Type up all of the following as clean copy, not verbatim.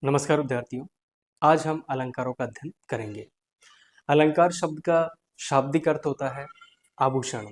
नमस्कार विद्यार्थियों। आज हम अलंकारों का अध्ययन करेंगे। अलंकार शब्द का शाब्दिक अर्थ होता है आभूषण।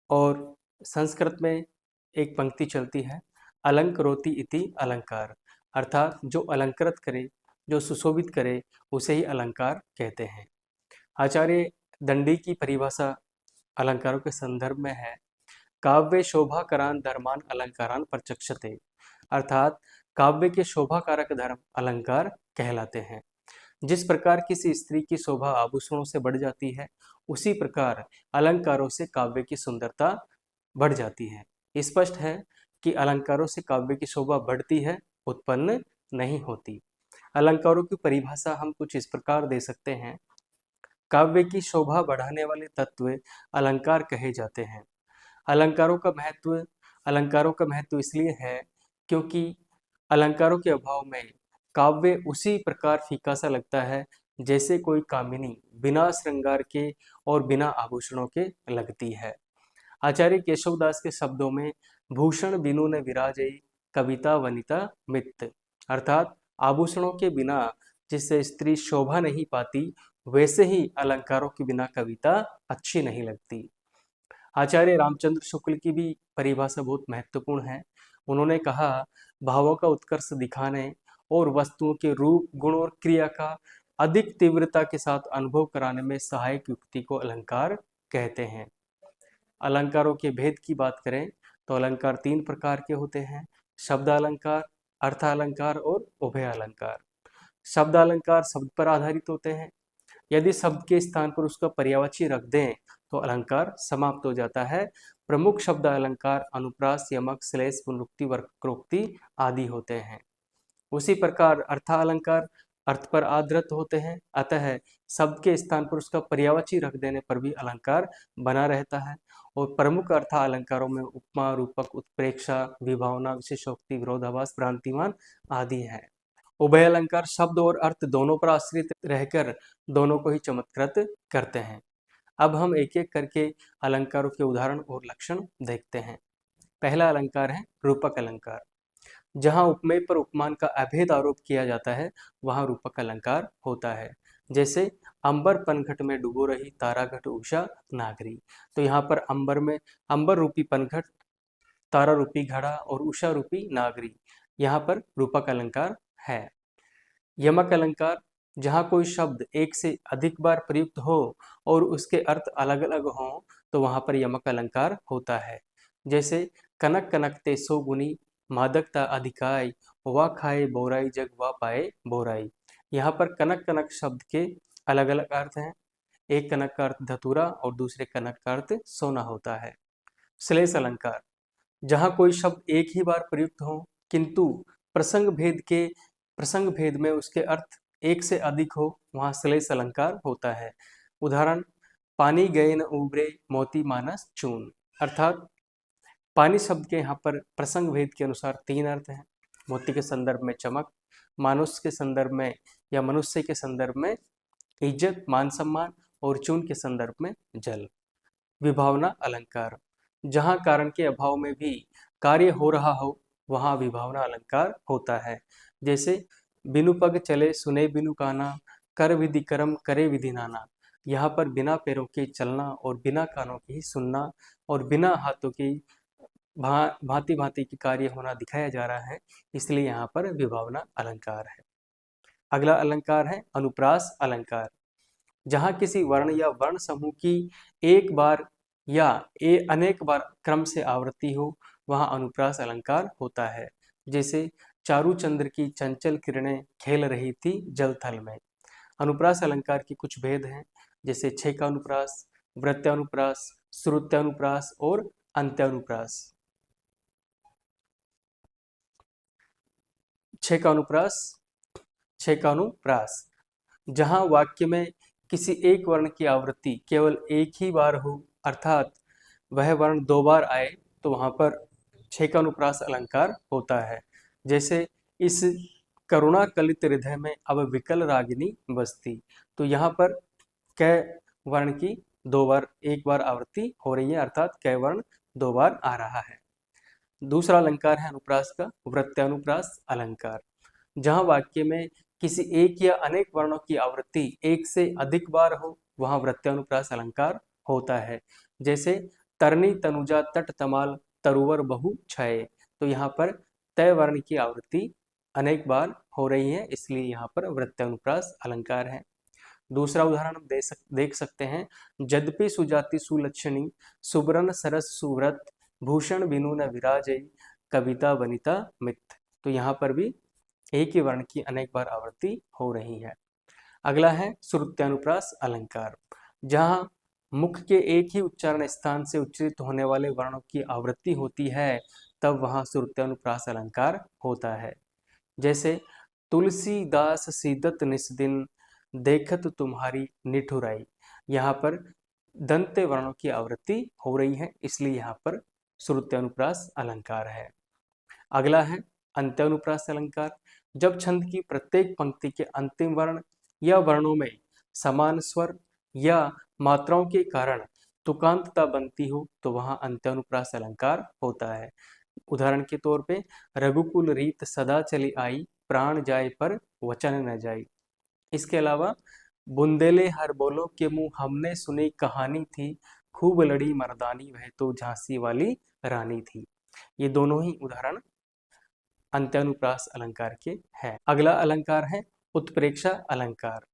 और संस्कृत में एक पंक्ति चलती है, अलंकरोति इति अलंकार, अर्थात जो अलंकृत करे, जो सुशोभित करे, उसे ही अलंकार कहते हैं। आचार्य दंडी की परिभाषा अलंकारों के संदर्भ में है, काव्य शोभाकरान धर्मान अलंकारान प्रचक्षते, अर्थात काव्य के शोभा कारक धर्म अलंकार कहलाते हैं। जिस प्रकार किसी स्त्री की शोभा आभूषणों से बढ़ जाती है, उसी प्रकार अलंकारों से काव्य की सुंदरता बढ़ जाती है। स्पष्ट है कि अलंकारों से काव्य की शोभा बढ़ती है, उत्पन्न नहीं होती। अलंकारों की परिभाषा हम कुछ इस प्रकार दे सकते हैं। काव्य की शोभा बढ़ाने वाले तत्व अलंकार कहे जाते हैं। अलंकारों का महत्व इसलिए है क्योंकि अलंकारों के अभाव में काव्य उसी प्रकार फीका सा लगता है जैसे कोई कामिनी बिना श्रृंगार के और बिना आभूषणों के लगती है। आचार्य केशवदास के शब्दों में भूषण बिनु न विराजई कविता वनिता मित्त, अर्थात आभूषणों के बिना जिससे स्त्री शोभा नहीं पाती, वैसे ही अलंकारों के बिना कविता अच्छी नहीं लगती। आचार्य रामचंद्र शुक्ल की भी परिभाषा बहुत महत्वपूर्ण है। उन्होंने कहा, भावों का उत्कर्ष दिखाने और वस्तुओं के रूप, गुण और क्रिया का अधिक तीव्रता के साथ अनुभव कराने में सहायक युक्ति को अलंकार कहते हैं। अलंकारों के भेद की बात करें तो अलंकार 3 प्रकार के होते हैं, शब्द अलंकार, अर्थ अलंकार और उभय अलंकार। शब्द अलंकार शब्द पर आधारित होते हैं। यदि शब्द के स्थान पर उसका पर्यायवाची रख दें तो अलंकार समाप्त हो जाता है। प्रमुख शब्द अलंकार अनुप्रास, यमक, श्लेष, पुनरुक्ति, वक्रोक्ति आदि होते हैं। उसी प्रकार अर्थालंकार अर्थ पर आधारित होते हैं, अतः शब्द के स्थान पर उसका पर्यायवाची रख देने पर भी अलंकार बना रहता है। और प्रमुख अर्थालंकारों में उपमा, रूपक, उत्प्रेक्षा, विभावना, विशेषोक्ति, विरोधाभास, भ्रांतिमान आदि है। उभय अलंकार शब्द और अर्थ दोनों पर आश्रित रहकर दोनों को ही चमत्कृत करते हैं। अब हम एक एक करके अलंकारों के उदाहरण और लक्षण देखते हैं। पहला अलंकार है रूपक अलंकार। जहां उपमेय पर उपमान का अभेद आरोप किया जाता है, वहां रूपक अलंकार होता है। जैसे अंबर पनघट में डूबो रही ताराघट उषा नागरी। तो यहाँ पर अंबर रूपी पनघट, तारा रूपी घड़ा और उषा रूपी नागरी, यहाँ पर रूपक अलंकार है। यमक अलंकार, जहाँ कोई शब्द एक से अधिक बार प्रयुक्त हो और उसके अर्थ अलग अलग हों, तो वहाँ पर यमक अलंकार होता है। जैसे कनक कनकते सो गुनी, मादकता अधिकाय, वा खाए बोराई जग वा पाए बोराई। यहाँ पर कनक कनक शब्द के अलग अलग अर्थ हैं। एक कनक का अर्थ धतूरा और दूसरे कनक का अर्थ सोना होता है। श्लेष अलंकार, जहाँ कोई शब्द एक ही बार प्रयुक्त हो किंतु प्रसंग भेद में उसके अर्थ एक से अधिक हो, वहां श्लेष अलंकार होता है। उदाहरण, पानी गए न उबरे मोती मानस चून, अर्थात पानी शब्द के यहाँ पर प्रसंग भेद के अनुसार 3 अर्थ हैं। मोती के संदर्भ में चमक, मानुष के संदर्भ में या मनुष्य के संदर्भ में इज्जत, मान सम्मान, और चून के संदर्भ में जल। विभावना अलंकार, जहाँ कारण के अभाव में भी कार्य हो रहा हो, वहाँ विभावना अलंकार होता है। जैसे बिनु पग चले सुने बिनु काना, कर विधि कर्म करे विधि नाना। यहाँ पर बिना पैरों के चलना और बिना कानों के ही सुनना और बिना हाथों की भांति भांति की कार्य होना दिखाया जा रहा है, इसलिए यहाँ पर विभावना अलंकार है। अगला अलंकार है अनुप्रास अलंकार। जहाँ किसी वर्ण या वर्ण समूह की एक बार या अनेक बार क्रम से आवृत्ति हो, वहाँ अनुप्रास अलंकार होता है। जैसे चारू चंद्र की चंचल किरणें खेल रही थी जल थल में। अनुप्रास अलंकार की कुछ भेद हैं, जैसे छेकानुप्रास, वृत्यानुप्रास, श्रुत्यानुप्रास और अंत्यानुप्रास। छेकानुप्रास, जहाँ वाक्य में किसी एक वर्ण की आवृत्ति केवल एक ही बार हो, अर्थात वह वर्ण 2 बार आए, तो वहां पर छेकानुप्रास अलंकार होता है। जैसे इस करुणा कलित हृदय में अब विकल रागिनी बसती। तो यहाँ पर कै वर्ण की 2 बार, एक बार आवृत्ति हो रही है, अर्थात कै वर्ण 2 बार आ रहा है। दूसरा अलंकार है अनुप्रास का वृत्यानुप्रास अलंकार। जहाँ वाक्य में किसी एक या अनेक वर्णों की आवृत्ति एक से अधिक बार हो, वहाँ वृत्यानुप्रास अलंकार होता है। जैसे तरनी तनुजा तट तमाल तरुवर बहु छाये, तो यहाँ पर तय वर्ण की आवृत्ति अनेक बार हो रही है, इसलिए यहाँ पर वृत्यानुप्रास अलंकार है। दूसरा उदाहरण हम देख सकते हैं, यद्यपि सुजाति सुलक्षणी सुब्रन सरस सुव्रत भूषण बिनु न विराजई कविता वनिता मित, तो यहाँ पर भी एक ही वर्ण की अनेक बार आवृत्ति हो रही है। अगला है श्रुत्यानुप्रास अलंकार, जहाँ मुख के एक ही उच्चारण स्थान से उच्चारित होने वाले वर्णों की आवृत्ति होती है, तब वहाँ श्रुत्यानुप्रास अलंकार होता है। जैसे तुलसीदास सीदत निस्दिन देखत तुम्हारी निठुराई, यहाँ पर दंत वर्णों की आवृत्ति हो रही है, इसलिए यहाँ पर श्रुत्यानुप्रास अलंकार है। अगला है अंत्यानुप्रास अलंकार, जब छंद की प्रत्येक पंक्ति के अंतिम वर्ण या वर्णों में समान स्वर या मात्राओं के कारण तुकांतता बनती हो, तो वहां अंत्यानुप्रास अलंकार होता है। उदाहरण के तौर पे रघुकुल रीत सदा चली आई प्राण जाए पर वचन न जाए। इसके अलावा बुंदेले हर बोलो के मुंह हमने सुनी कहानी थी खूब लड़ी मर्दानी वह तो झांसी वाली रानी थी। ये दोनों ही उदाहरण अंत्यानुप्रास अलंकार के हैं। अगला अलंकार है उत्प्रेक्षा अलंकार।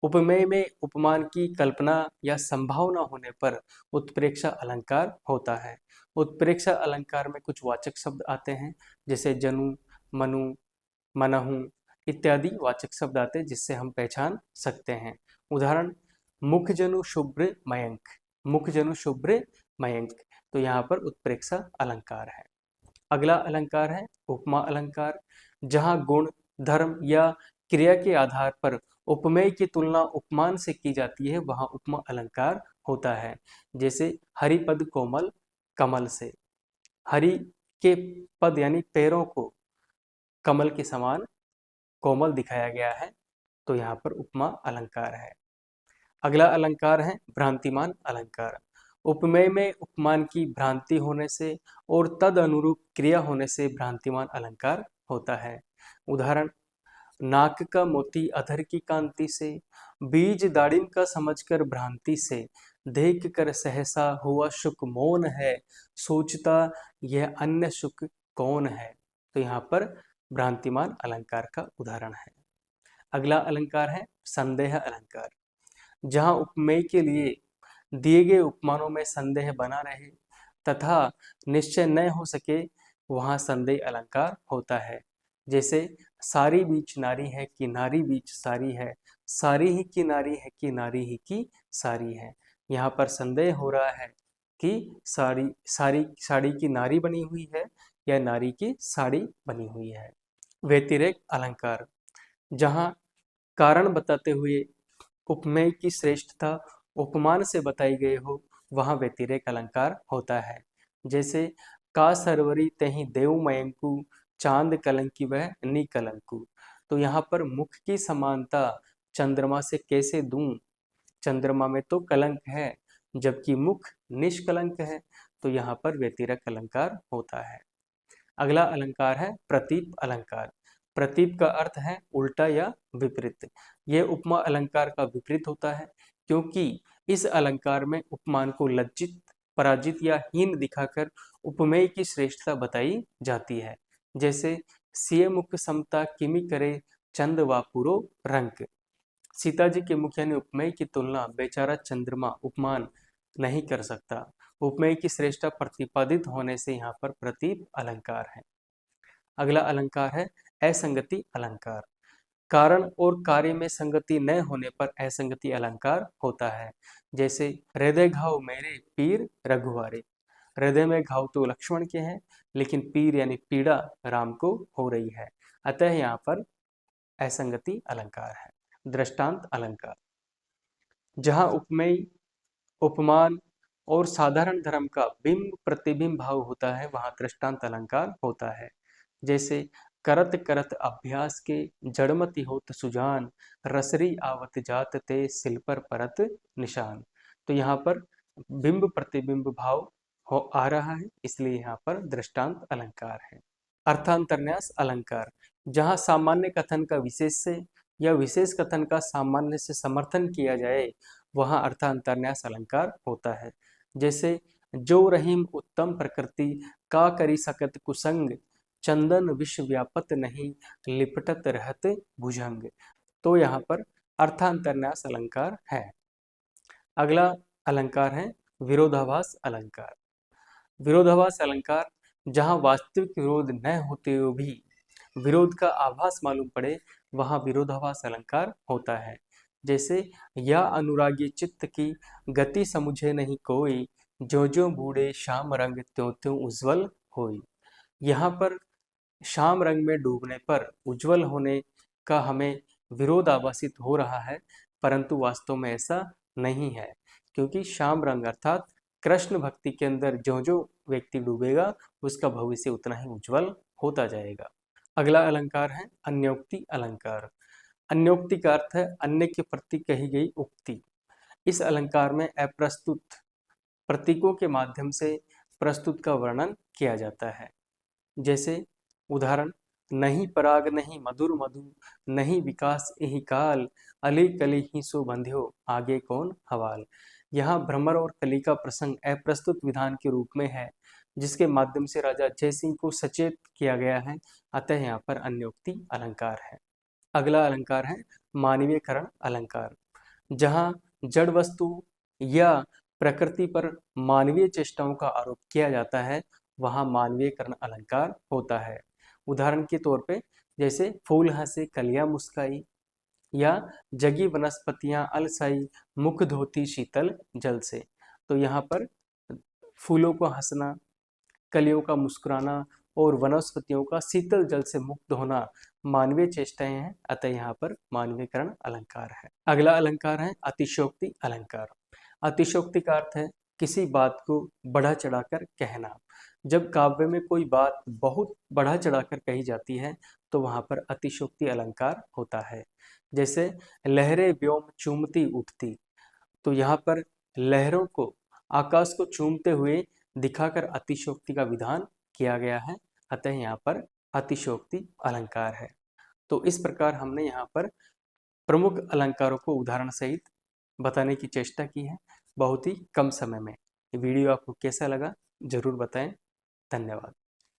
उपमेय में उपमान की कल्पना या संभावना होने पर उत्प्रेक्षा अलंकार होता है। उत्प्रेक्षा अलंकार में कुछ वाचक शब्द आते हैं, जैसे जनु, मनु, मनहु इत्यादि वाचक शब्द आते हैं, जिससे हम पहचान सकते हैं। उदाहरण मुख जनु शुभ्र मयंक, मुख जनु शुभ्र मयंक, तो यहाँ पर उत्प्रेक्षा अलंकार है। अगला अलंकार है उपमा अलंकार, जहाँ गुण, धर्म या क्रिया के आधार पर उपमेय की तुलना उपमान से की जाती है, वहां उपमा अलंकार होता है। जैसे हरिपद कोमल कमल से, हरि के पद यानी पैरों को कमल के समान कोमल दिखाया गया है, तो यहाँ पर उपमा अलंकार है। अगला अलंकार है भ्रांतिमान अलंकार। उपमेय में उपमान की भ्रांति होने से और तद अनुरूप क्रिया होने से भ्रांतिमान अलंकार होता है। उदाहरण नाक का मोती अधर की कांति से, बीज दाड़िम का समझकर भ्रांति से, देख कर सहसा हुआ शुक मौन है, सोचता यह अन्य शुक कौन है, तो यहाँ पर भ्रांतिमान अलंकार का उदाहरण है। अगला अलंकार है संदेह अलंकार, जहाँ उपमेय के लिए दिए गए उपमानों में संदेह बना रहे तथा निश्चय न हो सके, वहाँ संदेह अलंकार होता है। जैसे सारी बीच नारी है कि नारी बीच सारी है, सारी ही की नारी है कि नारी ही की सारी है। यहाँ पर संदेह हो रहा है कि साड़ी की नारी बनी हुई है या नारी की साड़ी बनी हुई है। व्यतिरेक अलंकार, जहाँ कारण बताते हुए उपमेय की श्रेष्ठता उपमान से बताई गई हो, वहाँ व्यतिरेक अलंकार होता है। जैसे का सरवरी तही देव मयंकु चांद कलंकी वह निकलंकु, तो यहाँ पर मुख की समानता चंद्रमा से कैसे दूं, चंद्रमा में तो कलंक है जबकि मुख निष्कलंक है, तो यहाँ पर व्यतिरेक अलंकार होता है। अगला अलंकार है प्रतीप अलंकार। प्रतीप का अर्थ है उल्टा या विपरीत। यह उपमा अलंकार का विपरीत होता है, क्योंकि इस अलंकार में उपमान को लज्जित, पराजित या हीन दिखाकर उपमेय की श्रेष्ठता बताई जाती है। जैसे सिय मुख समता किमि करे चंद वापुरो रंक, सीता जी के मुख यानी उपमेय की तुलना बेचारा चंद्रमा उपमान नहीं कर सकता। उपमेय की श्रेष्ठता प्रतिपादित होने से यहाँ पर प्रतीप अलंकार है। अगला अलंकार है असंगति अलंकार। कारण और कार्य में संगति न होने पर असंगति अलंकार होता है। जैसे हृदय घाव मेरे पीर रघुवारे, हृदय में घाव तो लक्ष्मण के हैं, लेकिन पीर यानी पीड़ा राम को हो रही है, अतः यहाँ पर असंगति अलंकार है। दृष्टांत अलंकार, जहाँ उपमेय, उपमान और साधारण धर्म का बिंब प्रतिबिंब भाव होता है, वहाँ दृष्टांत अलंकार होता है। जैसे करत करत अभ्यास के जड़मति होत सुजान, रसरी आवत जात ते सिल पर परत निशान, तो यहाँ पर बिंब प्रतिबिंब भाव आ रहा है, इसलिए यहाँ पर दृष्टांत अलंकार है। अर्थांतरन्यास अलंकार, जहाँ सामान्य कथन का विशेष से या विशेष कथन का सामान्य से समर्थन किया जाए, वहाँ अर्थांतरन्यास अलंकार होता है। जैसे जो रहीम उत्तम प्रकृति का करी सकत कुसंग, चंदन विश्व व्यापत नहीं लिपटत रहत भुजंग। तो यहाँ पर अर्थांतरन्यास अलंकार है। अगला अलंकार है विरोधाभास अलंकार। विरोधाभास अलंकार, जहाँ वास्तविक विरोध न होते हुए भी विरोध का आभास मालूम पड़े, वहाँ विरोधाभास अलंकार होता है। जैसे या अनुरागी चित्त की गति समुझे नहीं कोई, जो जो बूढ़े श्याम रंग त्यों त्यों उज्ज्वल होई। यहाँ पर श्याम रंग में डूबने पर उज्जवल होने का हमें विरोध आभासित हो रहा है, परंतु वास्तव में ऐसा नहीं है, क्योंकि श्याम रंग अर्थात कृष्ण भक्ति के अंदर जो जो व्यक्ति डूबेगा उसका भविष्य उतना ही उज्जवल होता जाएगा। अगला अलंकार है अन्योक्ति अलंकार। अन्योक्ति का अर्थ है अन्य के प्रति कही गई उक्ति। इस अलंकार में अप्रस्तुत प्रतीकों के माध्यम से प्रस्तुत का वर्णन किया जाता है। जैसे उदाहरण, नहीं पराग नहीं मधुर मधु, नहीं विकास यही काल, अली कली ही सो बंध्यो आगे कौन हवाल। यहाँ भ्रमर और कली का प्रसंग अप्रस्तुत विधान के रूप में है, जिसके माध्यम से राजा जय सिंह को सचेत किया गया है, अतः यहाँ पर अन्योक्ति अलंकार है। अगला अलंकार है मानवीयकरण अलंकार। जहाँ जड़ वस्तु या प्रकृति पर मानवीय चेष्टाओं का आरोप किया जाता है, वहाँ मानवीयकरण अलंकार होता है। उदाहरण के तौर पे जैसे फूल हंसे कलियां मुस्काई, या जगी वनस्पतियां अलसाई, मुख धोती शीतल जल से। तो यहाँ पर फूलों को हंसना, कलियों का मुस्कुराना और वनस्पतियों का शीतल जल से मुक्त होना मानवीय चेष्टाएं हैं, अतः यहाँ पर मानवीयकरण अलंकार है। अगला अलंकार है अतिशयोक्ति अलंकार। अतिशयोक्ति का अर्थ है किसी बात को बढ़ा चढ़ाकर कहना। जब काव्य में कोई बात बहुत बढ़ा चढ़ाकर कही जाती है तो वहां पर अतिशयोक्ति अलंकार होता है। जैसे लहरें व्योम चूमती उठती, तो यहाँ पर लहरों को आकाश को चूमते हुए दिखाकर अतिशयोक्ति का विधान किया गया है, अतः यहाँ पर अतिशयोक्ति अलंकार है। तो इस प्रकार हमने यहाँ पर प्रमुख अलंकारों को उदाहरण सहित बताने की चेष्टा की है, बहुत ही कम समय में। ये वीडियो आपको कैसा लगा जरूर बताएं। धन्यवाद।